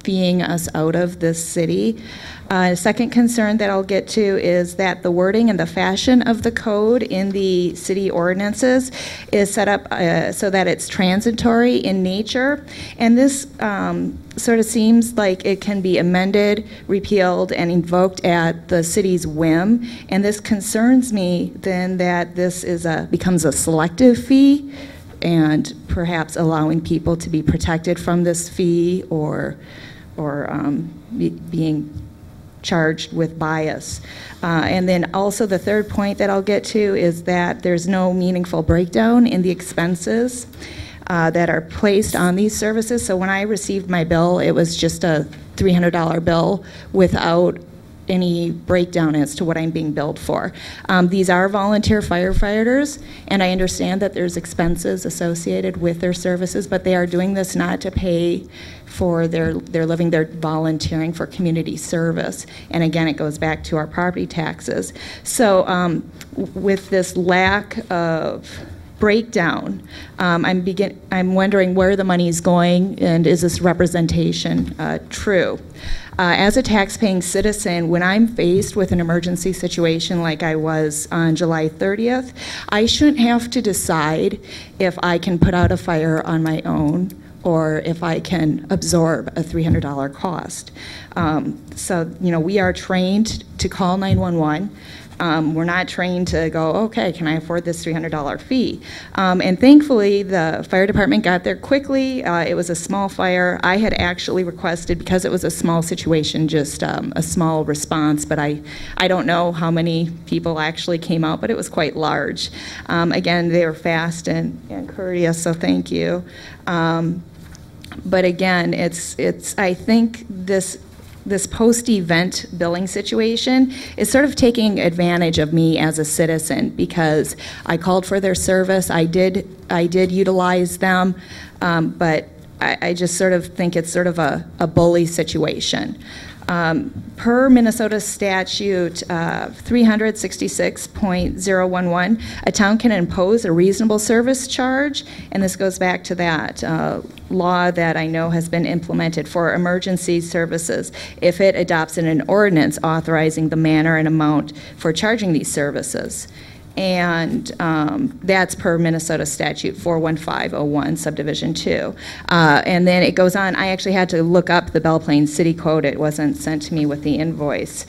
feeing us out of this city. Second concern that I'll get to is that the wording and the fashion of the code in the city ordinances is set up so that it's transitory in nature. And this sort of seems like it can be amended, repealed, and invoked at the city's whim. And this concerns me then that this is becomes a selective fee, and perhaps allowing people to be protected from this fee or being charged with bias. And then also the third point that I'll get to is that there's no meaningful breakdown in the expenses that are placed on these services. So when I received my bill, it was just a $300 bill without any breakdown as to what I'm being billed for. These are volunteer firefighters, and I understand that there's expenses associated with their services, but they are doing this not to pay for their living. They're volunteering for community service. And again, it goes back to our property taxes. So with this lack of breakdown, I'm wondering where the money is going, and is this representation true? As a tax-paying citizen, when I'm faced with an emergency situation like I was on July 30th, I shouldn't have to decide if I can put out a fire on my own or if I can absorb a $300 cost. So, we are trained to call 911. We're not trained to go, okay, can I afford this $300 fee? And thankfully, the fire department got there quickly. It was a small fire. I had actually requested, because it was a small situation, just a small response, but I don't know how many people actually came out, but it was quite large. Again, they were fast and courteous, so thank you. But again, I think this post-event billing situation is sort of taking advantage of me as a citizen, because I called for their service. I did utilize them, but I just sort of think it's sort of a bully situation. Per Minnesota statute 366.011, a town can impose a reasonable service charge, and this goes back to that law that I know has been implemented for emergency services if it adopts an ordinance authorizing the manner and amount for charging these services. And that's per Minnesota statute 41501 subdivision 2. And then it goes on. I actually had to look up the Plaine city code. It wasn't sent to me with the invoice.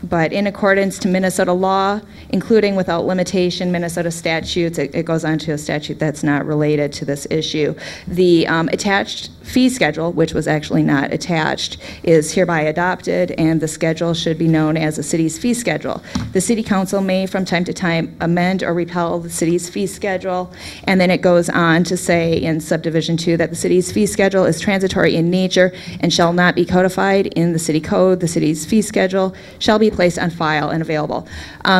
But in accordance to Minnesota law, including without limitation Minnesota statutes, it goes on to a statute that's not related to this issue. The attached fee schedule, which was actually not attached, is hereby adopted, and the schedule should be known as the city's fee schedule. The city council may from time to time amend or repeal the city's fee schedule, and then it goes on to say in subdivision 2 that the city's fee schedule is transitory in nature and shall not be codified in the city code. The city's fee schedule shall be placed on file and available.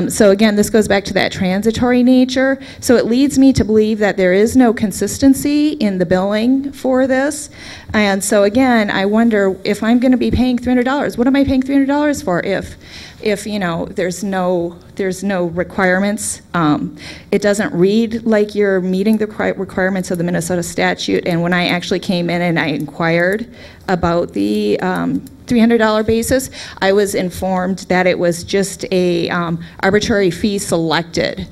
So again, this goes back to that transitory nature. So it leads me to believe that there is no consistency in the billing for this. And so again, I wonder if I'm going to be paying $300. What am I paying $300 for if there's no requirements? It doesn't read like you're meeting the requirements of the Minnesota statute. And when I actually came in and I inquired about the $300 basis, I was informed that it was just a arbitrary fee selected,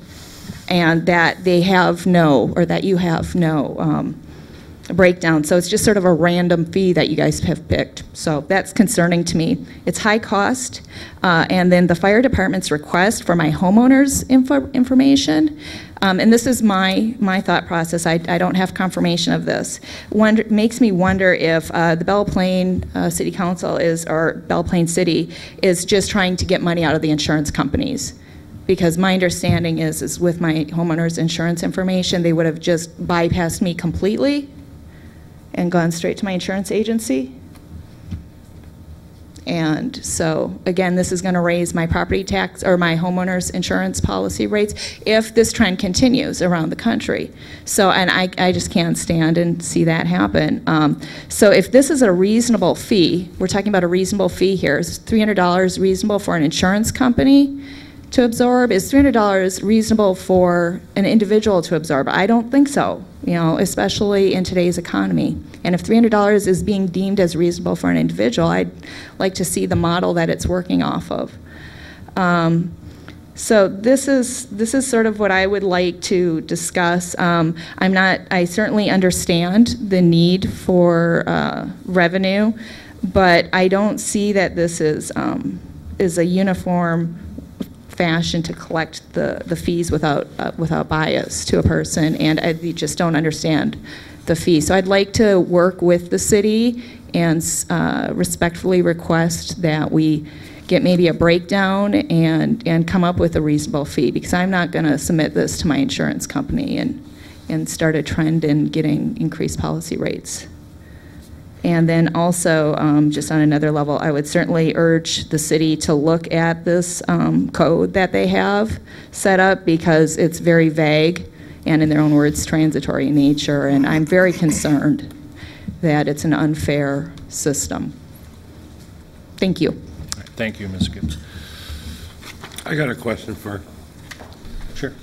and that they have no, or that you have no breakdown. So it's just sort of a random fee that you guys have picked. So that's concerning to me. It's high cost. And then the fire department's request for my homeowner's information, and this is my thought process. I don't have confirmation of this. Makes me wonder if the Belle Plaine City Council or Belle Plaine City is just trying to get money out of the insurance companies. Because my understanding is with my homeowner's insurance information, they would have just bypassed me completely and gone straight to my insurance agency. And so, again, this is going to raise my property tax or my homeowner's insurance policy rates if this trend continues around the country. So, and I just can't stand and see that happen. So if this is a reasonable fee, we're talking about a reasonable fee here. Is $300 reasonable for an insurance company to absorb? Is $300 reasonable for an individual to absorb? I don't think so, especially in today's economy. And if $300 is being deemed as reasonable for an individual, I'd like to see the model that it's working off of. So this is sort of what I would like to discuss. I certainly understand the need for revenue, but I don't see that this is a uniform fashion to collect the fees without bias to a person, and I just don't understand the fee. So I'd like to work with the city and respectfully request that we get maybe a breakdown and come up with a reasonable fee, because I'm not going to submit this to my insurance company and start a trend in getting increased policy rates. And then also, just on another level, I would certainly urge the city to look at this code that they have set up, because it's very vague and, in their own words, transitory in nature, and I'm very concerned that it's an unfair system. Thank you. Thank you, Ms. Gibbs. I got a question for. Sure.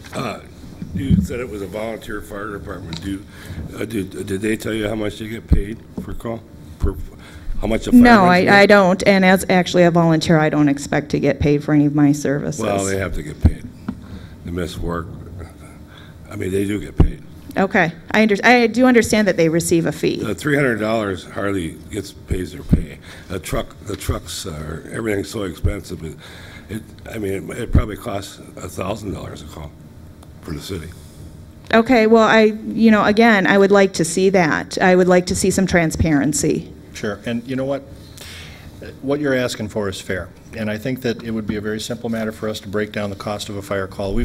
You said it was a volunteer fire department. Did they tell you how much they get paid per call? For how much a fire? No, I don't. And as actually a volunteer, I don't expect to get paid for any of my services. Well, they have to get paid. They miss work. I mean, they do get paid. Okay, I do understand that they receive a fee. $300 hardly pays their pay. The trucks are, everything's so expensive. It probably costs $1,000 a call for the city. Okay, well, again, I would like to see that. I would like to see some transparency. Sure, and you know what? What you're asking for is fair, and I think that it would be a very simple matter for us to break down the cost of a fire call.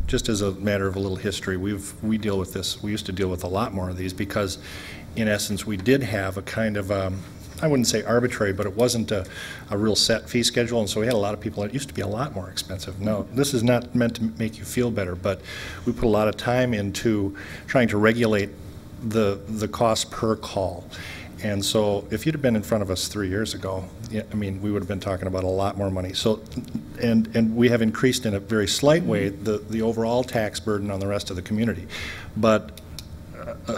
Just as a matter of a little history, we deal with this. We used to deal with a lot more of these because, in essence, we did have a kind of, I wouldn't say arbitrary, but it wasn't a real set fee schedule, and so we had a lot of people. It used to be a lot more expensive. No, this is not meant to make you feel better, but we put a lot of time into trying to regulate the cost per call. And so if you'd have been in front of us 3 years ago, we would have been talking about a lot more money. So, and we have increased in a very slight way the overall tax burden on the rest of the community. But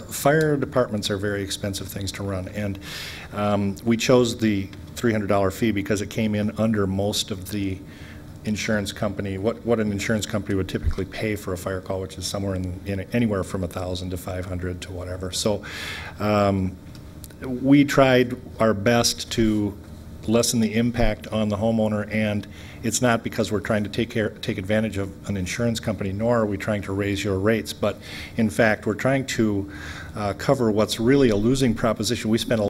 fire departments are very expensive things to run. And we chose the $300 fee because it came in under most of the insurance company, what an insurance company would typically pay for a fire call, which is somewhere in anywhere from $1,000 to $500 to whatever. So we tried our best to lessen the impact on the homeowner, and it's not because we're trying to take advantage of an insurance company, nor are we trying to raise your rates, but in fact we're trying to cover what's really a losing proposition. We spend a